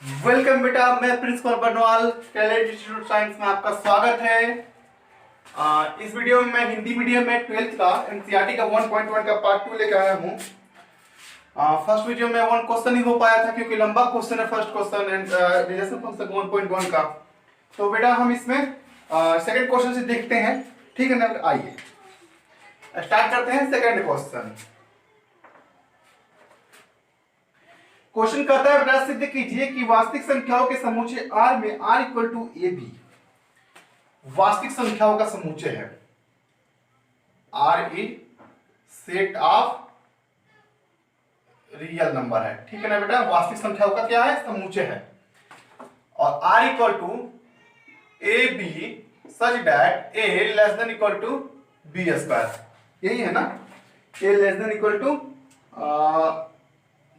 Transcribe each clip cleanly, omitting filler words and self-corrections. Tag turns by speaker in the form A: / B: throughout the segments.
A: Welcome बेटा, मैं principal Baranwal talent institute science में आपका स्वागत है। इस वीडियो में मैं हिंदी मीडियम में 12th का एनसीईआरटी का 1.1 का पार्ट 2 लेकर आया हूँ। फर्स्ट वीडियो में 1 क्वेश्चन ही हो पाया था क्योंकि लंबा क्वेश्चन है first question and relation function 1.1 का। तो बेटा हम इसमें सेकंड क्वेश्चन से देखते हैं, ठीक है ना। आइए स्टार्ट करते हैं सेकंड क्वेश्चन। क्वेश्चन कहता है बेटा सिद्ध कीजिए कि वास्तविक संख्याओं के समूचे R में R equal to A B वास्तविक संख्याओं का समूचे है। R a set of real number है, ठीक है ना बेटा। वास्तविक संख्याओं का क्या है, समूचे है। और R equal to A b such that a less than equal to b square, यही है ना। A less than equal to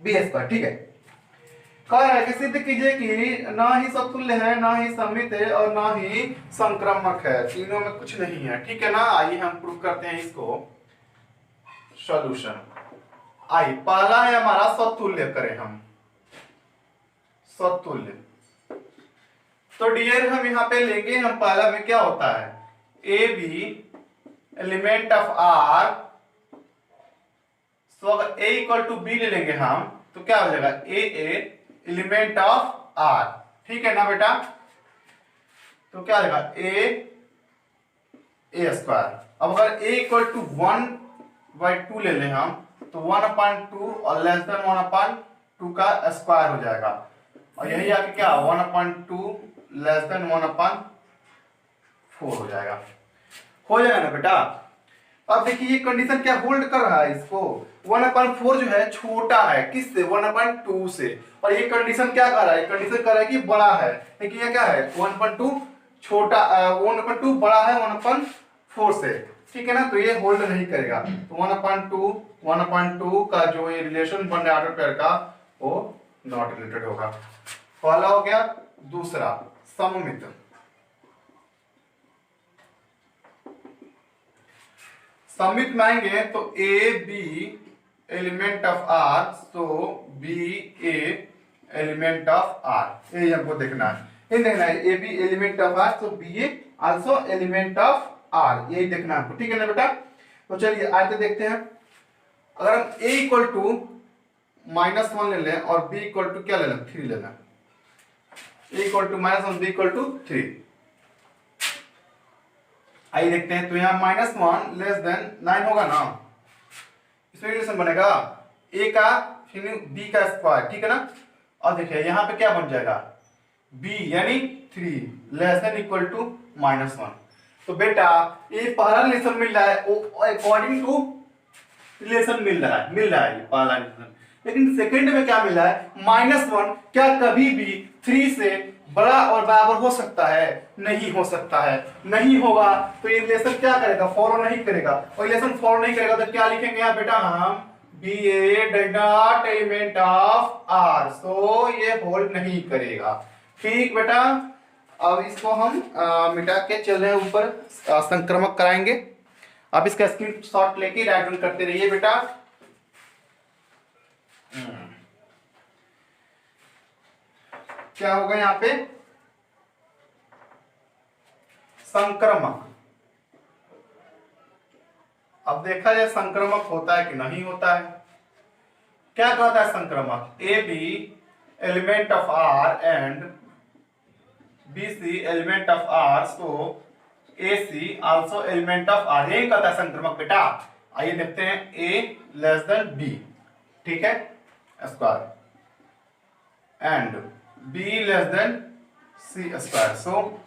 A: b square, ठीक है। कह रहा है कि सिद्ध कीजिए कि ना ही समतुल्य है, ना ही सममित है और ना ही संक्रामक है, तीनों में कुछ नहीं है, ठीक है ना। आइए हम प्रूव करते हैं इसको। सॉल्यूशन आइए, पहला है हमारा समतुल्य, करें हम समतुल्य। तो डियर हम यहां पे लेंगे, हम पहला में क्या होता है, A B element of R. तो अगर ए इक्वल टू बी ले लेंगे हम तो क्या हो जाएगा, ए एलिमेंट ऑफ आर, ठीक है ना बेटा। तो क्या आएगा, ए स्क्वायर। अब अगर ए इक्वल टू 1/2 ले लें हम तो 1/2 और लेस देन 1/2 का स्क्वायर हो जाएगा। और यही आके क्या 1/2 लेस देन 1/4 हो जाएगा, ना बेटा। अब देखिए ये कंडीशन क्या होल्ड कर रहा है, इसको 1/4 जो है छोटा है किससे, 1/2 से। और ये कंडीशन क्या कर रहा है, कंडीशन कर रहा है कि बड़ा है, लेकिन ये क्या है 1/2 छोटा, 1/2 बड़ा है 1/4 से, ठीक है ना। तो ये होल्ड नहीं करेगा। तो 1/2 का जो ये रिलेशन बन रहा है ऑर्डर पेयर का, वो नॉट रिलेटेड होगा। पहला हो गया। दूसरा सममित। सममित में आएंगे तो a B element of R, तो b A element of R, ये हमको देखना है, ये देखना है A B element of R, तो b a also element of R, यही देखना है हमको, ठीक है ना बेटा। तो चलिए आगे देखते हैं। अगर हम ए इक्वल टू -1 ले लें और बी इक्वल टू क्या ले लें, 3 ले लें। A equal to -1, b equal to 3। आइए देखते हैं। तो यहाँ -1 लेस देन 9 होगा ना, इसमें रिलेशन बनेगा a का फिर b का स्क्वायर, ठीक है ना। और देखिए यहाँ पे क्या बन जाएगा, b यानी 3 लेस देन इक्वल टू -1। तो बेटा ये पहला रिलेशन मिल रहा है, अकॉर्डिंग टू रिलेशन मिल रहा है ये पहला रिलेशन। लेकिन सेकंड में क्या मिला है, -1 क्या कभी भी 3 से बड़ा और बराबर हो सकता है, नहीं हो सकता है, नहीं होगा। तो ये रिलेशन क्या करेगा, फॉलो नहीं करेगा। और रिलेशन फॉलो नहीं करेगा तो क्या लिखेंगे यहाँ बेटा हम, b A does not element of R, so ये होल्ड नहीं करेगा, ठीक बेटा। अब इसको हम मिटा के चल रहे हैं ऊपर, संक्रमक कराएंगे। आप इसका स्क्रीनशॉट लेके राइट डाउन करते रहिए बेटा। क्या होगा यहाँ पे, संक्रमक। अब देखा जाए संक्रमक होता है कि नहीं होता है। क्या कहता है संक्रमक, a B element of R and B C element of R, so A C also element of R, यही कहता है संक्रमक बेटा। आइए देखते हैं, ए लेस देन बी, ठीक है, square, and B less than C square, so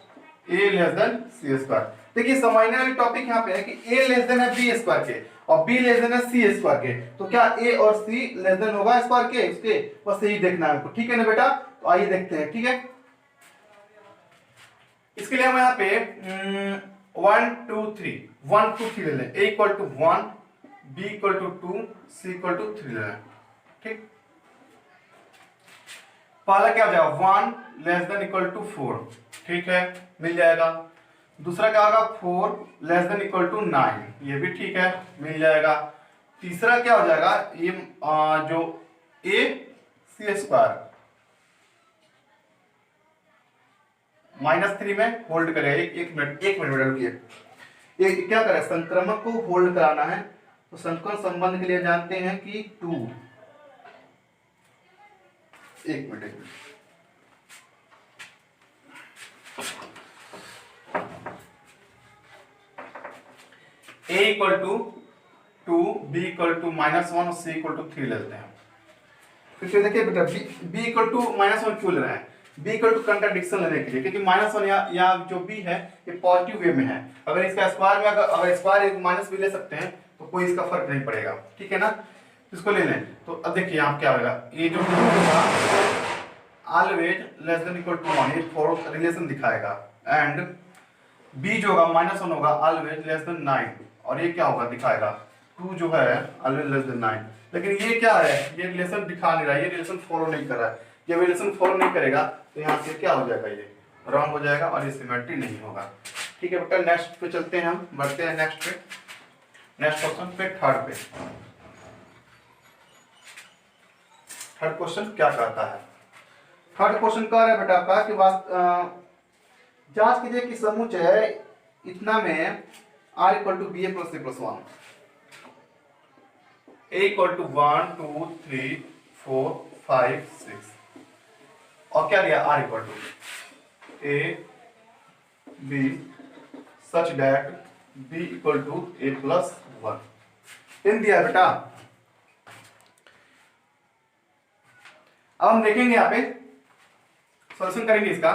A: A less than C square. देखिए समझने वाली टॉपिक यहाँ पे है कि ए लेस देन है बी स्क्वायर के और बी लेस देन है सी स्क्वायर के। तो क्या ए और सी लेस देन होगा स्क्वायर के, उसके बस यही देखना है हमको, ठीक है ना बेटा। तो आइए देखते हैं, ठीक है। इसके लिए हम यहाँ पे 1 2 3 ले लें। A equal to 1, b equal to 2, c equal to 3 ले लें, ठीक। पहला क्या हो जाएगा, 1 लेस देन इक्वल टू 4, ठीक है, मिल जाएगा। दूसरा क्या होगा, 4 लेस देन इक्वल टू 9, ये भी ठीक है, मिल जाएगा। तीसरा क्या हो जाएगा, ये जो ए सी स्क्वायर -3 में होल्ड करेगा। एक मिनट रुकिए, ये क्या करें, संक्रमक को होल्ड कराना है, तो संकर संबंध के लिए जानते हैं कि 2, एक minute A equal to 2, B equal to -1 और C इक्वल टू 3 ले लेते हैं। फिर देखिए बेटा B इक्वल टू -1 क्यों ले रहे हैं, B इक्वल टू कंट्राडिक्शन लेने के लिए, क्योंकि -1 या जो B है ये पॉजिटिव वे में है। अगर इसका स्क्वायर में अगर स्क्वायर माइनस भी ले सकते हैं तो कोई इसका फर्क नहीं पड़ेगा, ठीक है ना। इसको ले लें तो अब देखिए यहाँ क्या होगा, ये जो 2 होगा always less than equal to 1, ये फोर्थ रिलेशन दिखाएगा, एंड B जो होगा -1 होगा ऑलवेज लेस देन 9, और ये क्या होगा दिखाएगा 2 जो है ऑलवेज लेस देन 9। लेकिन ये क्या है, ये रिलेशन दिखा नहीं रहा है, ये रिलेशन फॉलो नहीं कर रहा है। जब रिलेशन फॉलो नहीं करेगा तो यहाँ से क्या हो जाएगा, ये रॉन्ग हो जाएगा और ये सिमेट्री नहीं होगा। ठीक है बेटा, नेक्स्ट पे चलते हैं, हम बढ़ते हैं नेक्स्ट पे, नेक्स्ट क्वेश्चन पे, थर्ड क्वेश्चन क्या कहता है। थर्ड क्वेश्चन कह रहा है बेटा आपका कि जांच कीजिए कि समुच्चय इतना में r equal to B A plus C plus 1, a equal to 1 2 3 4 5 6, और क्या दिया r equal to a b such that b equal to a plus 1 इन दिया बेटा। अब हम देखेंगे यहाँ पे सॉल्यूशन करेंगे इसका।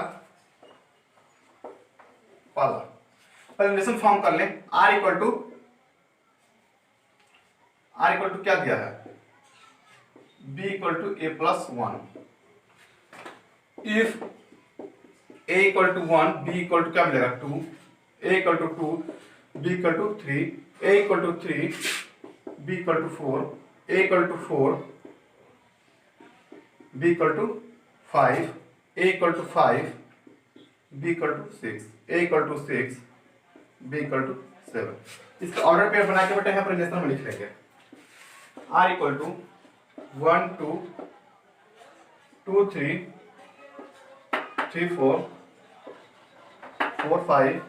A: पहले रिलेशन फॉर्म कर लें, r इक्वल टू क्या दिया है, b equal to a plus 1, if a equal to 1 b equal to क्या मिलेगा 2, a equal to 2 b equal to 3, a equal to 3 b equal to 4, a equal to 4 b equal to 5, a equal to 5 b equal to 6, a equal to 6 b equal to 7। इसका order pair बना के बेटा यहाँ पर relation में लिख लेंगे, r equal to 1 2 2 3 3 4 4 5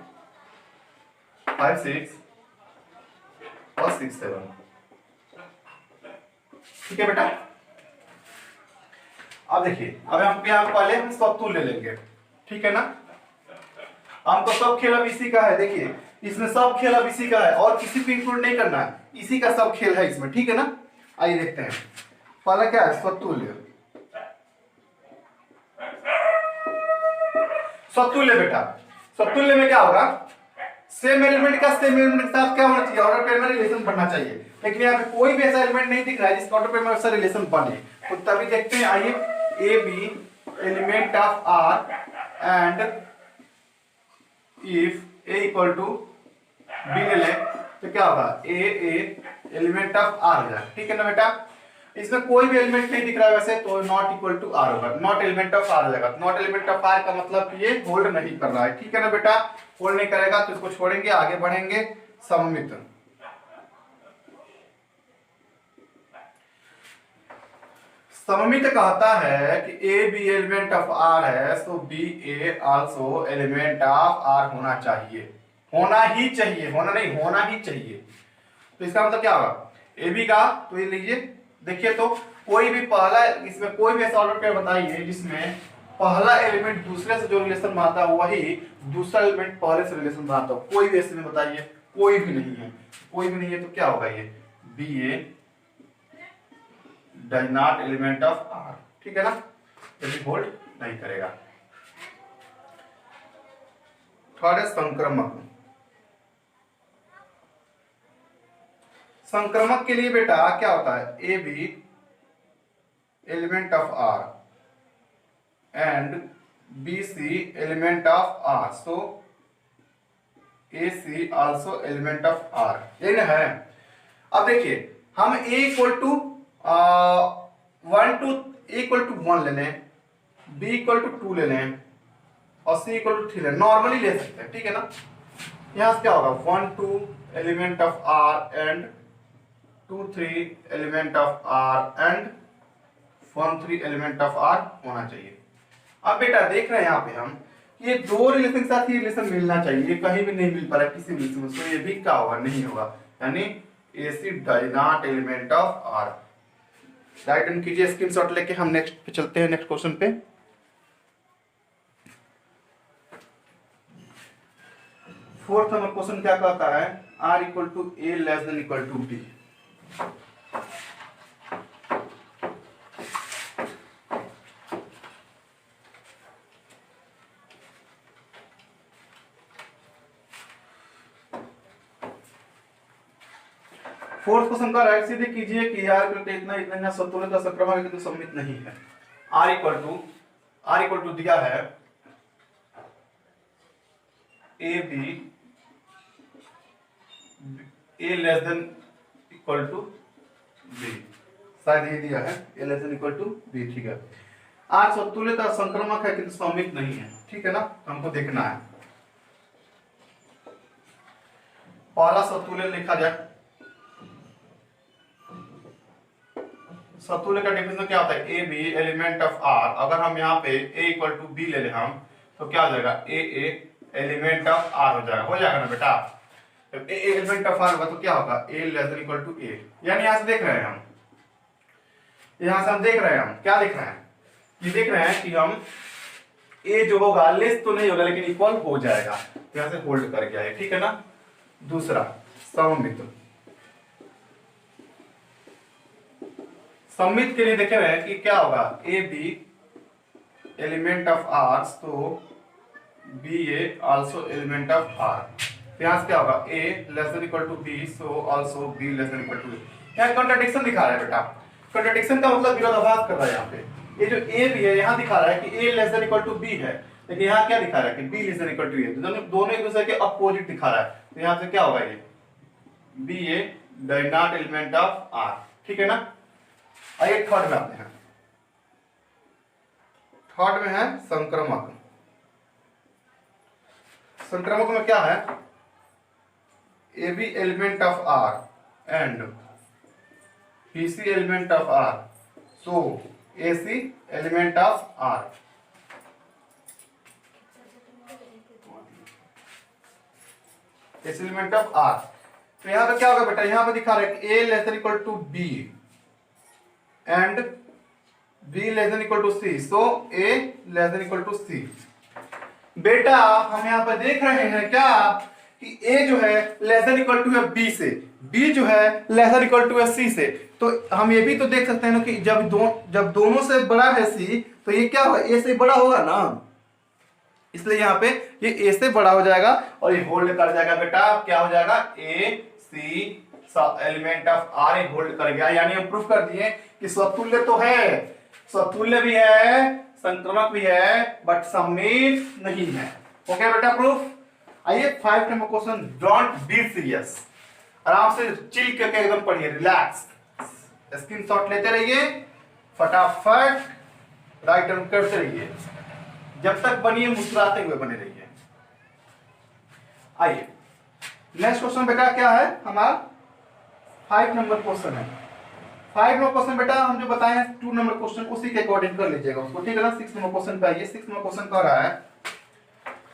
A: 5 6 और 6 7। ठीक है बेटा, अब देखिए, अब हम यहाँ पहले हम सब तूल ले लेंगे, ठीक है ना। हमको सब खेल अब इसी का है, देखिए इसमें सब खेल अब इसी का है और किसी को इंक्लूड नहीं करना है, इसी का सब खेल है इसमें, ठीक है ना। आइए देखते हैं, पहला क्या है स्वतुल्य। स्वतुल्य बेटा, स्वतुल्य में क्या होगा, सेम एलिमेंट का सेम एलिमेंट के साथ क्या होना चाहिए, ऑर्डर पेयर में रिलेशन बनना चाहिए। लेकिन यहाँ पे कोई भी ऐसा एलिमेंट नहीं दिख रहा है जिसका ऑर्डर पेयर में ऐसा रिलेशन बने, तो तभी देखते हैं। आइए, A B element of R and if A equal to B ले लें तो क्या होगा, ए एलिमेंट ऑफ आर हो जाएगा, ठीक है ना बेटा। इसमें कोई भी एलिमेंट नहीं दिख रहा है वैसे, तो नॉट इक्वल टू आर होगा, नॉट एलिमेंट ऑफ आर हो जाएगा। नॉट एलिमेंट ऑफ आर का मतलब ये होल्ड नहीं कर रहा है, ठीक है ना बेटा। होल्ड नहीं करेगा तो इसको छोड़ेंगे, आगे बढ़ेंगे। सममित, सममित कहता है कि A B element of R है, so B a also element of R होना चाहिए, होना ही चाहिए, होना नहीं होना ही चाहिए। तो इसका मतलब क्या होगा, ए बी का, तो ये लीजिए देखिए, तो कोई भी पहला, इसमें कोई भी ऐसा ऑर्डर पेयर बताइए जिसमें पहला एलिमेंट दूसरे से जो रिलेशन बनाता है वही दूसरा एलिमेंट पहले से रिलेशन बनाता हो, कोई भी ऐसे में बताइए, कोई भी नहीं है, कोई भी नहीं है, तो क्या होगा ये B A does not element of R, ठीक है ना, यदि होल्ड नहीं करेगा। थर्ड है संक्रमक। संक्रमक के लिए बेटा क्या होता है, A B element of R and B C element of R, so A C also element of R, ये ना है। अब देखिए, हम ए इक्वल टू 1 ले लें, बी इक्वल टू 2 ले लें और सी इक्वल टू 3 ले, नॉर्मली ले सकते हैं, ठीक है ना। यहां से क्या होगा, 1 2 element of R and 2 3 element of R and 1 3 element of R होना चाहिए। अब बेटा देख रहे हैं यहाँ पे हम ये दो रिलेशन के साथ ये रिलेशन मिलना चाहिए, ये कहीं भी नहीं मिल पा रहा है किसी भी रिलेशन में, तो ये भी क्या होगा, नहीं होगा, यानी AC does not element of R। Write down कीजिए स्क्रीनशॉट लेके, हम नेक्स्ट पे चलते हैं, नेक्स्ट क्वेश्चन पे। फोर्थ नंबर क्वेश्चन क्या कहता है, R equal to A less than equal to B। Fourth question का राइट सीधे कीजिए कि R इतना इतना संतुलित संक्रमण किंतु सममित नहीं है। R इक्वल टू दिया है AB A less than equal to B, शायद ये दिया है A less than equal to B, ठीक है। R संतुलित और संक्रमक है किंतु सममित नहीं है, ठीक है ना, हमको देखना है। पहला संतुलित लिखा जाए, संतुल्य का डेफिनेशन क्या होता है, A B element of R. अगर हम यहाँ पे ए इक्वल टू बी ले लें हम, तो क्या हो जाएगा, ए एलिमेंट ऑफ आर हो जाएगा ना बेटा। जब ए एलिमेंट ऑफ आर होगा तो क्या होगा, a less than equal to ए। यानी यहाँ से देख रहे हैं हम, यहाँ से हम देख रहे हैं, हम क्या देख रहे हैं, ये देख रहे हैं कि हम ए जो होगा लेस तो नहीं होगा लेकिन इक्वल हो जाएगा, यहाँ से होल्ड कर गया है, ठीक है ना। दूसरा सममित, सममित के लिए देखे रहे हैं कि क्या होगा, a B element of R, तो b a also element of R. यहां से क्या होगा, a less than equal to b, so also b less than equal to a. यहाँ कॉन्ट्रडिक्शन दिखा रहा है बेटा, कॉन्ट्रडिक्शन का मतलब विरोधाभास कर रहा है। यहाँ पे ये जो ए बी है यहाँ दिखा रहा है कि ए less than equal to b है, लेकिन यहाँ क्या दिखा रहा है कि b less than equal to a, दोनों एक दूसरे के अपोजिट दिखा रहा है। तो यहाँ से क्या होगा, ये B A does not element of R, ठीक है ना। आइए थर्ड में आते हैं, थर्ड में है संक्रमक। संक्रमक में क्या है, A B element of R and B C element of R, so A C element of R. Element of R, तो यहां पे क्या होगा बेटा, यहां पे दिखा रहा है कि ए less than equal to b and b less than equal to c, so a less than equal to c. बेटा हम यहाँ पर देख रहे हैं क्या कि a जो है लेस देन इक्वल टू है b से, b जो है लेस देन इक्वल टू है c से। तो हम ये भी तो देख सकते हैं ना कि जब दोनों से बड़ा है c, तो ये क्या होगा, a से बड़ा होगा ना, इसलिए यहाँ पे ये a से बड़ा हो जाएगा और ये होल्ड कर जाएगा बेटा, क्या हो जाएगा, a c element of R a hold कर गया। यानी हम प्रूफ कर दिए कि स्वतुल्य तो है, स्वतुल्य भी है, संक्रमक भी है, बट सममित नहीं है। ओके बेटा, प्रूफ। आइए 5 number question, don't be serious, आराम से चिल करके एकदम पढ़िए, रिलैक्स, स्क्रीनशॉट लेते रहिए, फटाफट राइट डाउन करते रहिए, जब तक बनिए मुस्कुराते हुए बने रहिए। आइए नेक्स्ट क्वेश्चन बेटा क्या है हमारा, 5 नंबर क्वेश्चन है। 5 नंबर क्वेश्चन बेटा हम जो बताए हैं 2 नंबर क्वेश्चन उसी के अकॉर्डिंग कर लीजिएगा उसको, ठीक है ना। 6 नंबर क्वेश्चन पे आइए। 6 नंबर क्वेश्चन कह रहा है,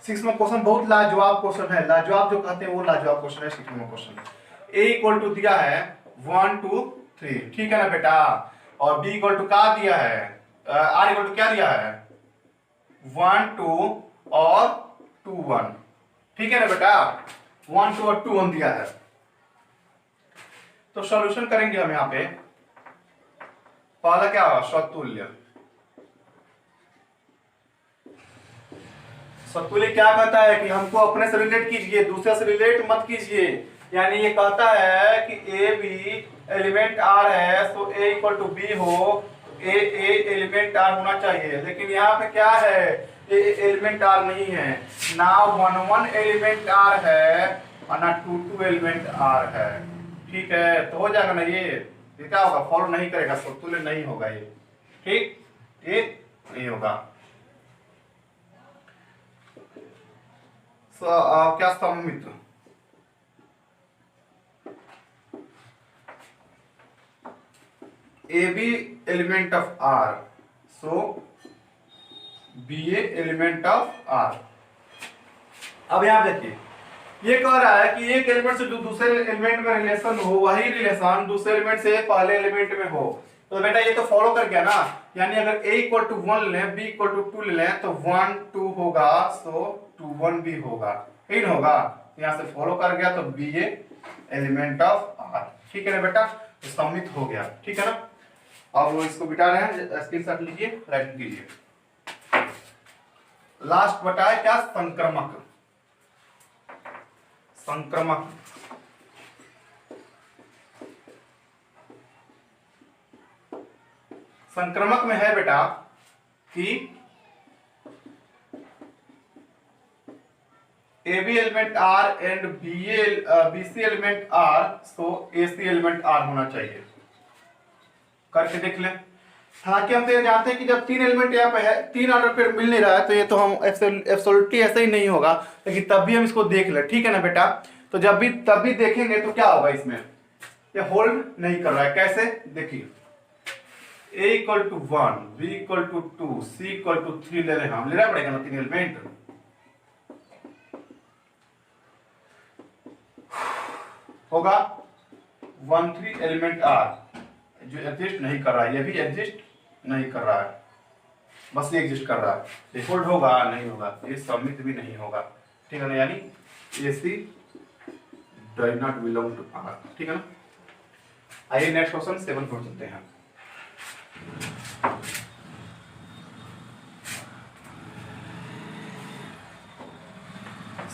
A: 6 नंबर क्वेश्चन बहुत लाजवाब क्वेश्चन है, लाजवाब जो कहते हैं वो लाजवाब क्वेश्चन है। 6 number question a equal to दिया है 1 2 3, ठीक है ना बेटा, और b इक्वल टू क्या दिया है, r इक्वल टू क्या दिया है, 1 2 और 2 1, ठीक है ना बेटा, 1 2 और 2 1 दिया है। तो सॉल्यूशन करेंगे हम यहाँ पे, पहला क्या होगा, स्वतुल्य। स्वतुल्य क्या कहता है कि हमको अपने से रिलेट कीजिए, दूसरे से रिलेट मत कीजिए। यानी ये कहता है कि ए बी एलिमेंट आर है, तो ए इक्वल टू बी हो, ए एलिमेंट आर होना चाहिए। लेकिन यहाँ पे क्या है, ए एलिमेंट आर नहीं है, ना 1 1 एलिमेंट आर है और ना 2 2 एलिमेंट आर है, ठीक है। तो हो जाएगा ना, ये क्या होगा, फॉलो नहीं करेगा, स्वतुल्य नहीं होगा ये, ठीक, ये नहीं होगा। क्या सममित, A B element of R, so B A element of R, अब यहाँ देखिए, ये कह रहा है कि एक एलिमेंट से जो दूसरे एलिमेंट में रिलेशन हो, वही रिलेशन दूसरे एलिमेंट से पहले एलिमेंट में हो। तो बेटा ये तो फॉलो कर गया ना, यानी अगर a इक्वल टू 1 लें, b इक्वल टू 2 लें, तो 1 2 होगा, सो 2 1 भी होगा, ठीक होगा। यहाँ से फॉलो कर गया, तो b A element of R, ठीक है ना बेटा, तो सम्मित हो गया, ठीक है ना। अब वो इसको बिटा रहे हैं, स्क्रीनशॉट लीजिए, राइटिंग कीजिए। लास्ट बताए क्या, संक्रमक। संक्रमक संक्रमक में है बेटा कि A B element R and B C element R, so A C element R होना चाहिए। करके देख लें। हालांकि हम तो ये जानते हैं कि जब तीन एलिमेंट यहाँ पे है, तीन ऑर्डर पे मिल नहीं रहा है, तो ये तो हम एब्सोल्युटली ऐसे ही नहीं होगा, लेकिन तब भी हम इसको देख लें, ठीक है ना बेटा। तो जब भी तब भी देखेंगे तो क्या होगा, इसमें ये होल्ड नहीं कर रहा है। कैसे, देखिए a equal to 1, b equal to 2, c equal to 3 ले रहे हैं हम, लेना पड़ेगा ना तीन एलिमेंट। होगा 1 3 एलिमेंट r, जो एग्जिस्ट नहीं कर रहा है, ये भी एग्जिस्ट नहीं कर रहा है, बस ये एग्जिस्ट कर रहा है। ये होल्ड होगा, नहीं होगा, ये सम्मित भी नहीं होगा, ठीक है ना, यानी AC does not belong to R, ठीक है ना। आइए नेक्स्ट क्वेश्चन 7 पर चलते हैं।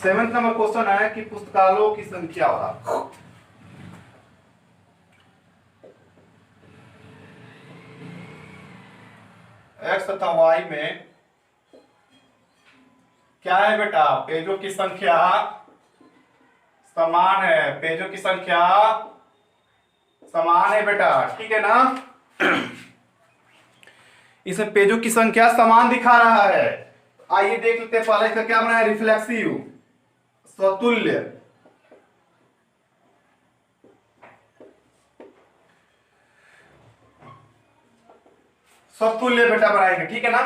A: सेवेंथ नंबर क्वेश्चन है कि पुस्तकालयों की संख्या होगा। एक्स तथा वाई में क्या है बेटा, पेजों की संख्या समान है, पेजों की संख्या समान है बेटा, ठीक है ना। इसमें पेजों की संख्या समान दिखा रहा है। आइए देख लेते हैं, पहले इसका क्या बना है, रिफ्लेक्सिव, स्वतुल्य। स्वतुल्य बेटा बनाएंगे, ठीक है ना।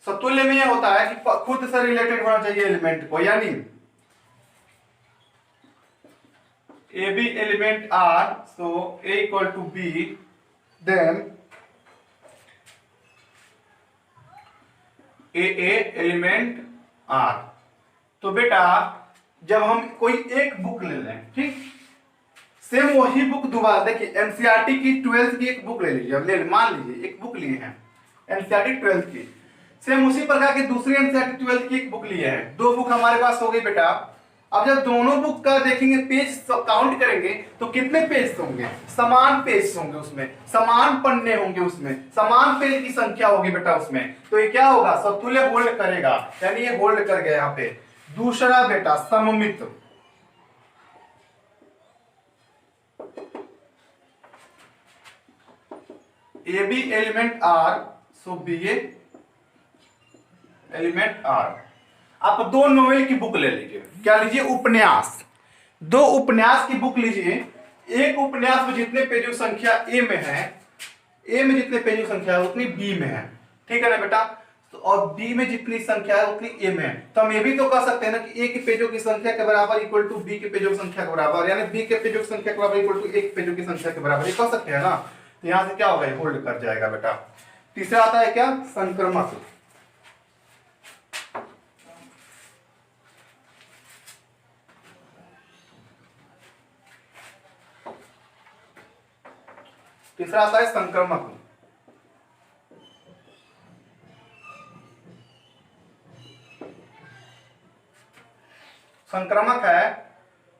A: स्वतुल्य में यह होता है कि खुद से रिलेटेड होना चाहिए एलिमेंट को, यानी A B element R, so A equal to B, then A element R. तो बेटा जब हम कोई एक बुक ले लें, ठीक, सेम वही बुक दोबारा, देखिए एनसीईआरटी की 12th की एक बुक ले लीजिए, ले मान लीजिए एक बुक लिए हैं एनसीईआरटी 12th की, सेम उसी प्रकार की दूसरी एनसीईआरटी 12th की एक बुक लिए हैं, दो बुक हमारे पास हो गई बेटा। अब जब दोनों बुक का देखेंगे, पेज काउंट करेंगे, तो कितने पेज होंगे, समान पेज होंगे, उसमें समान पन्ने होंगे, उसमें समान पेज की संख्या होगी बेटा उसमें। तो ये क्या होगा, स्वतुल्य होल्ड करेगा, यानी ये होल्ड कर गया यहाँ पे। दूसरा बेटा सममित, A B element R, so B A element R. आप दो नोवेल की बुक ले लीजिए, क्या लीजिए, उपन्यास, दो उपन्यास की बुक लीजिए। एक उपन्यास में जितने पेजों की संख्या ए में है, ए में जितने पेजों की संख्या है उतनी बी में है, ठीक है ना बेटा। तो और बी में जितनी संख्या है उतनी ए में है। तो हम ये भी तो कह सकते हैं ना कि ए के पेजों की संख्या के बराबर इक्वल टू बी के पेजों की संख्या के बराबर, यानी बी के पेजों की संख्या के बराबर इक्वल टू ए के पेजों की संख्या के बराबर, ये कह सकते हैं ना। तो यहां से क्या होगा, होल्ड कर जाएगा बेटा। तीसरा आता है क्या, संक्रमक। तीसरा आता है संक्रमक। संक्रमक है,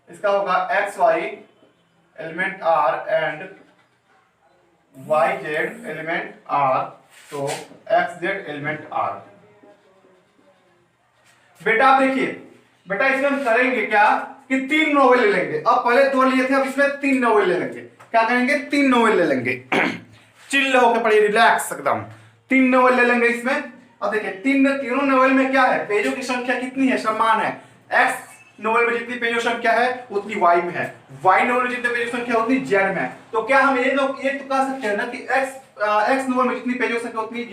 A: इसका होगा X Y element R and Y Z element R, तो एक्स जेड एलिमेंट आर। बेटा आप देखिए, बेटा इसमें हम करेंगे क्या कि तीन नोवेल ले लेंगे। अब पहले दो लिए थे, अब इसमें तीन नोवेल ले लेंगे। क्या करेंगे, तीन नोवेल ले लेंगे। चिल्ल होकर पढ़िए, रिलैक्स एकदम। तीन नोवेल ले लेंगे इसमें। अब देखिए तीनों नोवेल में क्या है, पेजों की संख्या कितनी है, समान है। एक्स नोवेल में जितनी पेजों संख्या है उतनी y में है, y नोवेल में जितनी पेजों संख्या उतनी z में है। तो क्या हम ये तो कह सकते हैं ना कि x एक्स नोबल में जितनी पेजों की संख्या उतनी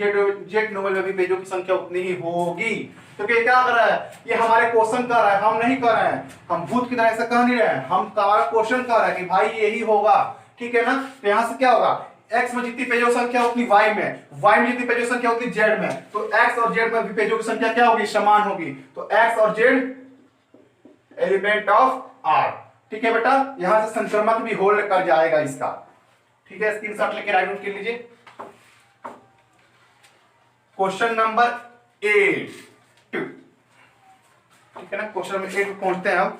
A: जेड नोबल में भी पेजों की संख्या उतनी ही होगी। क्योंकि तो क्या कर रहा है, ये हमारे क्वेश्चन कर रहा है, हम नहीं कर रहे हैं, हम भूत की तरह ऐसा कह नहीं रहे हैं, हम हमारा क्वेश्चन कर रहा है कि भाई यही होगा, ठीक है ना। तो यहां से क्या होगा, x में जितनी पेजों की संख्या उतनी y में जितनी पेजों की संख्या उतनी z में, तो x और z में भी पेजों की संख्या क्या होगी, समान होगी। तो x और z एलिमेंट ऑफ R, ठीक है बेटा। यहां से संक्रमक भी होल्ड कर जाएगा इसका, ठीक है। स्क्रीनशॉट लेके राइट आउट कर लीजिए। क्वेश्चन नंबर 8, ठीक है ना। क्वेश्चन नंबर 8 पहुंचते हैं अब।